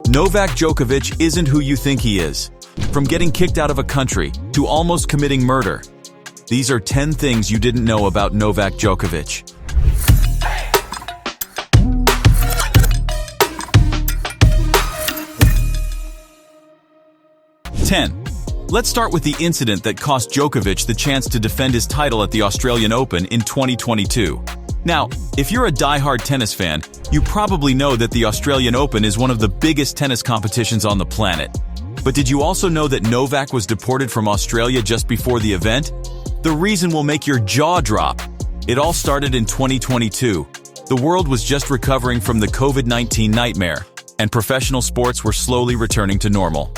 Novak Djokovic isn't who you think he is. From getting kicked out of a country to almost committing murder. These are 10 things you didn't know about Novak Djokovic. 10. Let's start with the incident that cost Djokovic the chance to defend his title at the Australian Open in 2022. Now, if you're a die-hard tennis fan, you probably know that the Australian Open is one of the biggest tennis competitions on the planet. But did you also know that Novak was deported from Australia just before the event? The reason will make your jaw drop. It all started in 2022. The world was just recovering from the COVID-19 nightmare, and professional sports were slowly returning to normal.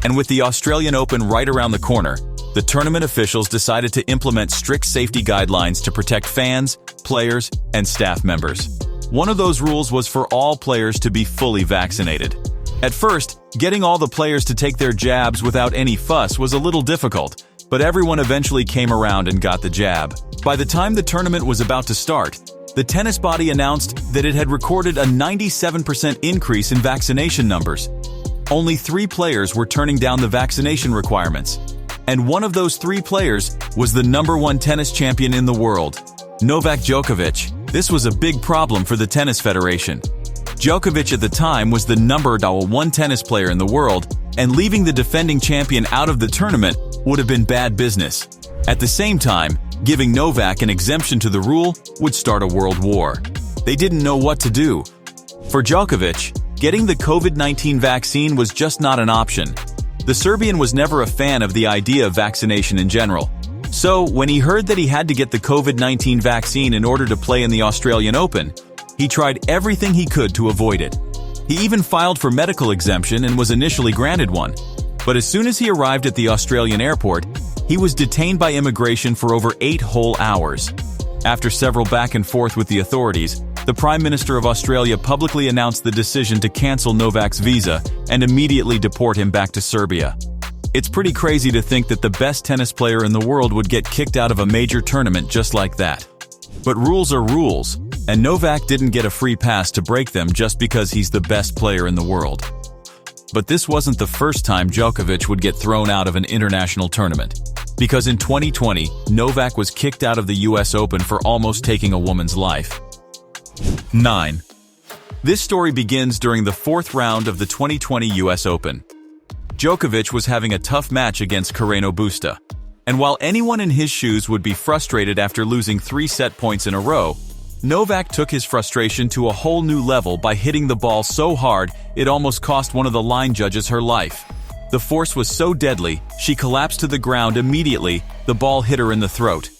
And with the Australian Open right around the corner, the tournament officials decided to implement strict safety guidelines to protect fans, players, and staff members. One of those rules was for all players to be fully vaccinated. At first, getting all the players to take their jabs without any fuss was a little difficult, but everyone eventually came around and got the jab. By the time the tournament was about to start, the tennis body announced that it had recorded a 97% increase in vaccination numbers. Only 3 players were turning down the vaccination requirements. And one of those 3 players was the #1 tennis champion in the world, Novak Djokovic. This was a big problem for the Tennis Federation. Djokovic at the time was the #1 tennis player in the world, and leaving the defending champion out of the tournament would have been bad business. At the same time, giving Novak an exemption to the rule would start a world war. They didn't know what to do. For Djokovic, getting the COVID-19 vaccine was just not an option. The Serbian was never a fan of the idea of vaccination in general. So, when he heard that he had to get the COVID-19 vaccine in order to play in the Australian Open, he tried everything he could to avoid it. He even filed for medical exemption and was initially granted one. But as soon as he arrived at the Australian airport, he was detained by immigration for over 8 whole hours. After several back and forth with the authorities, the Prime Minister of Australia publicly announced the decision to cancel Novak's visa and immediately deport him back to Serbia. It's pretty crazy to think that the best tennis player in the world would get kicked out of a major tournament just like that. But rules are rules, and Novak didn't get a free pass to break them just because he's the best player in the world. But this wasn't the first time Djokovic would get thrown out of an international tournament. Because in 2020, Novak was kicked out of the US Open for almost taking a woman's life. 9. This story begins during the 4th round of the 2020 US Open. Djokovic was having a tough match against Carreño Busta. And while anyone in his shoes would be frustrated after losing 3 set points in a row, Novak took his frustration to a whole new level by hitting the ball so hard it almost cost one of the line judges her life. The force was so deadly, she collapsed to the ground immediately. The ball hit her in the throat.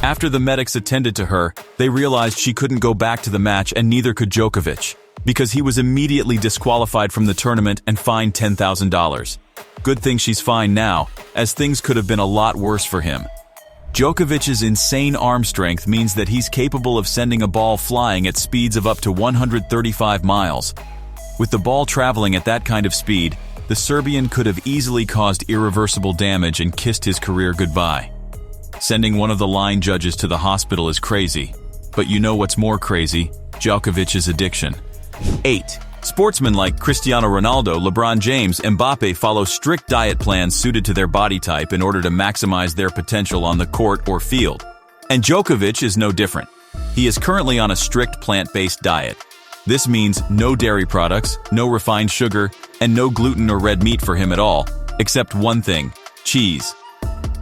After the medics attended to her, they realized she couldn't go back to the match, and neither could Djokovic, because he was immediately disqualified from the tournament and fined $10,000. Good thing she's fine now, as things could have been a lot worse for him. Djokovic's insane arm strength means that he's capable of sending a ball flying at speeds of up to 135 miles. With the ball traveling at that kind of speed, the Serbian could have easily caused irreversible damage and kissed his career goodbye. Sending one of the line judges to the hospital is crazy. But you know what's more crazy? Djokovic's addiction. 8. Sportsmen like Cristiano Ronaldo, LeBron James, and Mbappe follow strict diet plans suited to their body type in order to maximize their potential on the court or field. And Djokovic is no different. He is currently on a strict plant-based diet. This means no dairy products, no refined sugar, and no gluten or red meat for him at all, except one thing: cheese.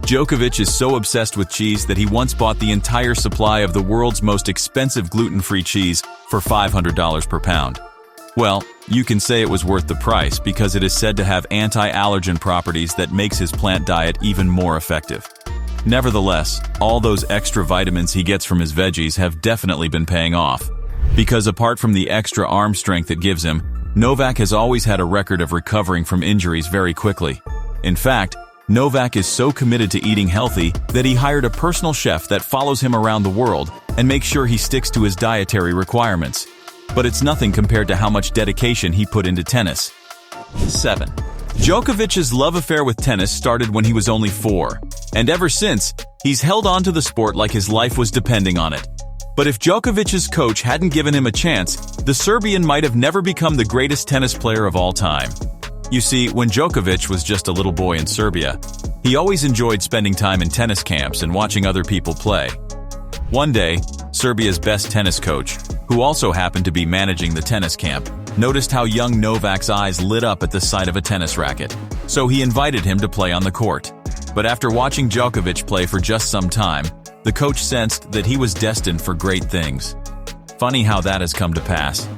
Djokovic is so obsessed with cheese that he once bought the entire supply of the world's most expensive gluten-free cheese for $500 per pound. Well, you can say it was worth the price because it is said to have anti-allergen properties that makes his plant diet even more effective. Nevertheless, all those extra vitamins he gets from his veggies have definitely been paying off. Because apart from the extra arm strength it gives him, Novak has always had a record of recovering from injuries very quickly. In fact, Novak is so committed to eating healthy that he hired a personal chef that follows him around the world and makes sure he sticks to his dietary requirements. But it's nothing compared to how much dedication he put into tennis. 7. Djokovic's love affair with tennis started when he was only 4, and ever since, he's held on to the sport like his life was depending on it. But if Djokovic's coach hadn't given him a chance, the Serbian might have never become the greatest tennis player of all time. You see, when Djokovic was just a little boy in Serbia, he always enjoyed spending time in tennis camps and watching other people play. One day, Serbia's best tennis coach, who also happened to be managing the tennis camp, noticed how young Novak's eyes lit up at the sight of a tennis racket. So he invited him to play on the court. But after watching Djokovic play for just some time, the coach sensed that he was destined for great things. Funny how that has come to pass.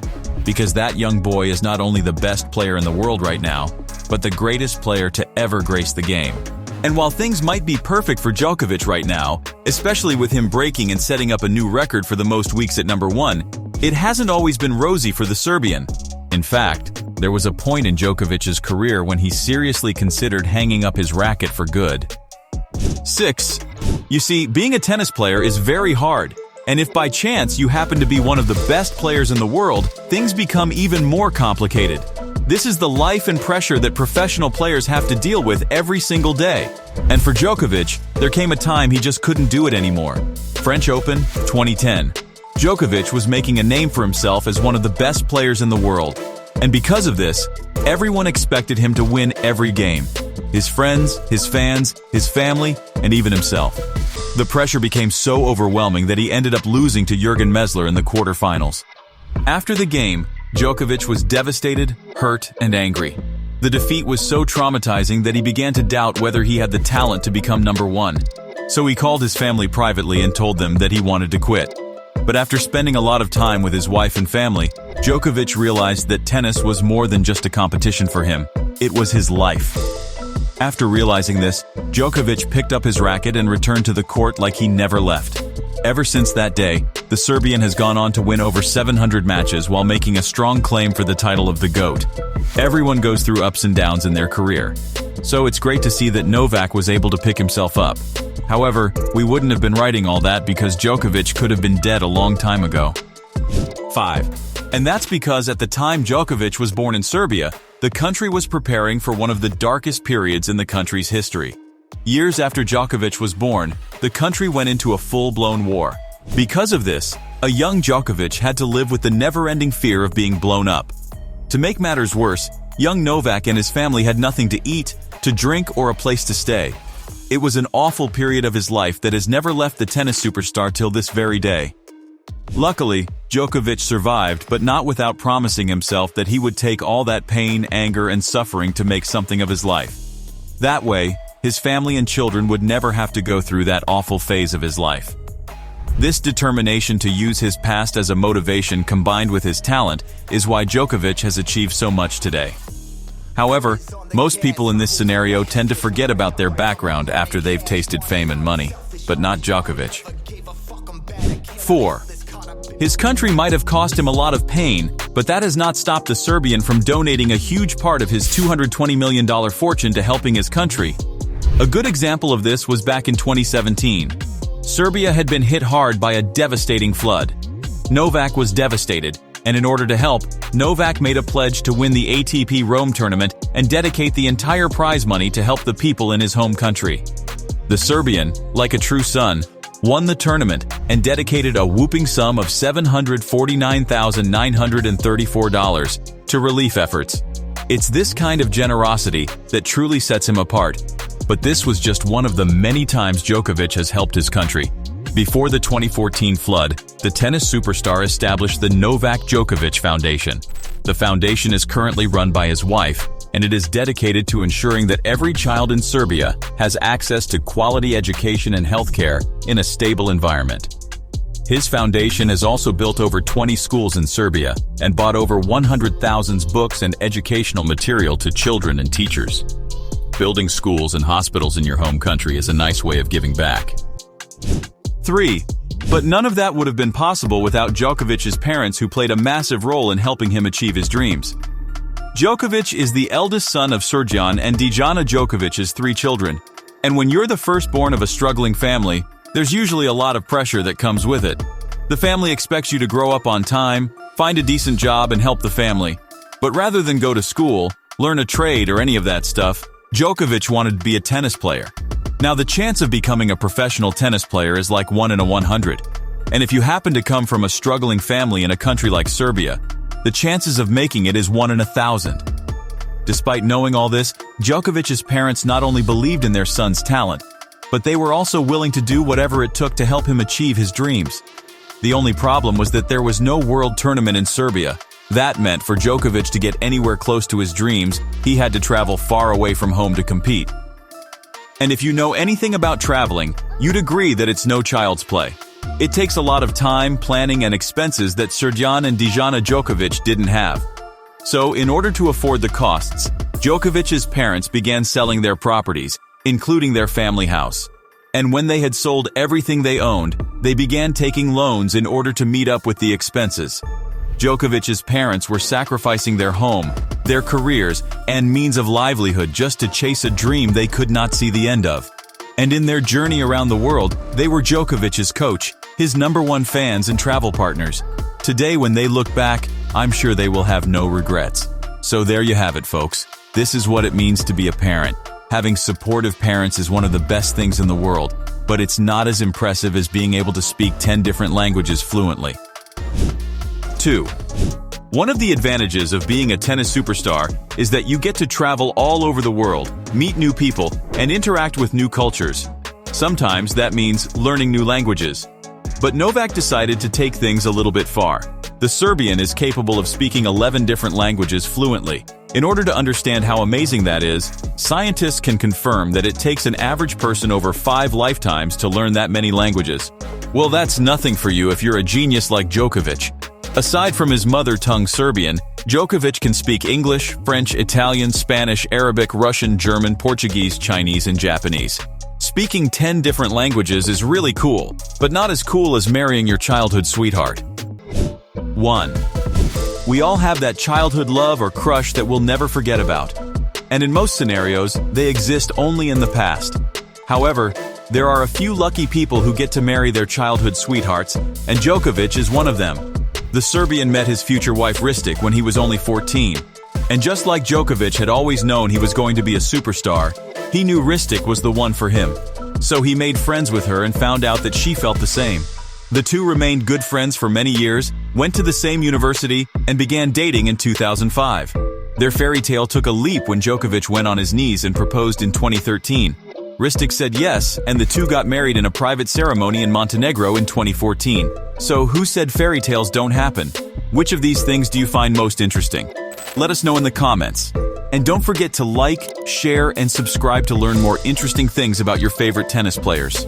Because that young boy is not only the best player in the world right now, but the greatest player to ever grace the game. And while things might be perfect for Djokovic right now, especially with him breaking and setting up a new record for the most weeks at number 1, it hasn't always been rosy for the Serbian. In fact, there was a point in Djokovic's career when he seriously considered hanging up his racket for good. 6. You see, being a tennis player is very hard, and if by chance you happen to be one of the best players in the world, things become even more complicated. This is the life and pressure that professional players have to deal with every single day. And for Djokovic, there came a time he just couldn't do it anymore. French Open, 2010. Djokovic was making a name for himself as one of the best players in the world. And because of this, everyone expected him to win every game. His friends, his fans, his family, and even himself. The pressure became so overwhelming that he ended up losing to Jurgen Mesler in the quarterfinals. After the game, Djokovic was devastated, hurt, and angry. The defeat was so traumatizing that he began to doubt whether he had the talent to become number 1. So he called his family privately and told them that he wanted to quit. But after spending a lot of time with his wife and family, Djokovic realized that tennis was more than just a competition for him. It was his life. After realizing this, Djokovic picked up his racket and returned to the court like he never left. Ever since that day, the Serbian has gone on to win over 700 matches while making a strong claim for the title of the GOAT. Everyone goes through ups and downs in their career. So it's great to see that Novak was able to pick himself up. However, we wouldn't have been writing all that because Djokovic could have been dead a long time ago. 5. And that's because at the time Djokovic was born in Serbia, the country was preparing for one of the darkest periods in the country's history. Years after Djokovic was born, the country went into a full-blown war. Because of this, a young Djokovic had to live with the never-ending fear of being blown up. To make matters worse, young Novak and his family had nothing to eat, to drink, or a place to stay. It was an awful period of his life that has never left the tennis superstar till this very day. Luckily, Djokovic survived, but not without promising himself that he would take all that pain, anger, and suffering to make something of his life. That way, his family and children would never have to go through that awful phase of his life. This determination to use his past as a motivation combined with his talent is why Djokovic has achieved so much today. However, most people in this scenario tend to forget about their background after they've tasted fame and money, but not Djokovic. 4. His country might have cost him a lot of pain, but that has not stopped the Serbian from donating a huge part of his $220 million fortune to helping his country. A good example of this was back in 2017. Serbia had been hit hard by a devastating flood. Novak was devastated, and in order to help, Novak made a pledge to win the ATP Rome tournament and dedicate the entire prize money to help the people in his home country. The Serbian, like a true son, won the tournament and dedicated a whopping sum of $749,934 to relief efforts. It's this kind of generosity that truly sets him apart. But this was just one of the many times Djokovic has helped his country. Before the 2014 flood, the tennis superstar established the Novak Djokovic Foundation. The foundation is currently run by his wife, and it is dedicated to ensuring that every child in Serbia has access to quality education and healthcare in a stable environment. His foundation has also built over 20 schools in Serbia and bought over 100,000 books and educational material to children and teachers. Building schools and hospitals in your home country is a nice way of giving back. 3. But none of that would have been possible without Djokovic's parents, who played a massive role in helping him achieve his dreams. Djokovic is the eldest son of Srđan and Dijana Djokovic's 3 children. And when you're the firstborn of a struggling family, there's usually a lot of pressure that comes with it. The family expects you to grow up on time, find a decent job, and help the family. But rather than go to school, learn a trade, or any of that stuff, Djokovic wanted to be a tennis player. Now, the chance of becoming a professional tennis player is like 1 in a 100. And if you happen to come from a struggling family in a country like Serbia, the chances of making it is 1 in 1,000. Despite knowing all this, Djokovic's parents not only believed in their son's talent, but they were also willing to do whatever it took to help him achieve his dreams. The only problem was that there was no world tournament in Serbia. That meant for Djokovic to get anywhere close to his dreams, he had to travel far away from home to compete. And if you know anything about traveling, you'd agree that it's no child's play. It takes a lot of time, planning, and expenses that Srđan and Dijana Djokovic didn't have. So, in order to afford the costs, Djokovic's parents began selling their properties, including their family house. And when they had sold everything they owned, they began taking loans in order to meet up with the expenses. Djokovic's parents were sacrificing their home, their careers, and means of livelihood just to chase a dream they could not see the end of. And in their journey around the world, they were Djokovic's coach, his #1 fans and travel partners. Today, when they look back, I'm sure they will have no regrets. So there you have it, folks. This is what it means to be a parent. Having supportive parents is one of the best things in the world, but it's not as impressive as being able to speak 10 different languages fluently. 2. One of the advantages of being a tennis superstar is that you get to travel all over the world, meet new people, and interact with new cultures. Sometimes that means learning new languages. But Novak decided to take things a little bit far. The Serbian is capable of speaking 11 different languages fluently. In order to understand how amazing that is, scientists can confirm that it takes an average person over 5 lifetimes to learn that many languages. Well, that's nothing for you if you're a genius like Djokovic. Aside from his mother tongue Serbian, Djokovic can speak English, French, Italian, Spanish, Arabic, Russian, German, Portuguese, Chinese, and Japanese. Speaking 10 different languages is really cool, but not as cool as marrying your childhood sweetheart. 1. We all have that childhood love or crush that we'll never forget about. And in most scenarios, they exist only in the past. However, there are a few lucky people who get to marry their childhood sweethearts, and Djokovic is one of them. The Serbian met his future wife Ristic when he was only 14. And just like Djokovic had always known he was going to be a superstar, he knew Ristic was the one for him. So he made friends with her and found out that she felt the same. The two remained good friends for many years, went to the same university, and began dating in 2005. Their fairy tale took a leap when Djokovic went on his knees and proposed in 2013. Ristic said yes, and the two got married in a private ceremony in Montenegro in 2014. So who said fairy tales don't happen? Which of these things do you find most interesting? Let us know in the comments. And don't forget to like, share, and subscribe to learn more interesting things about your favorite tennis players.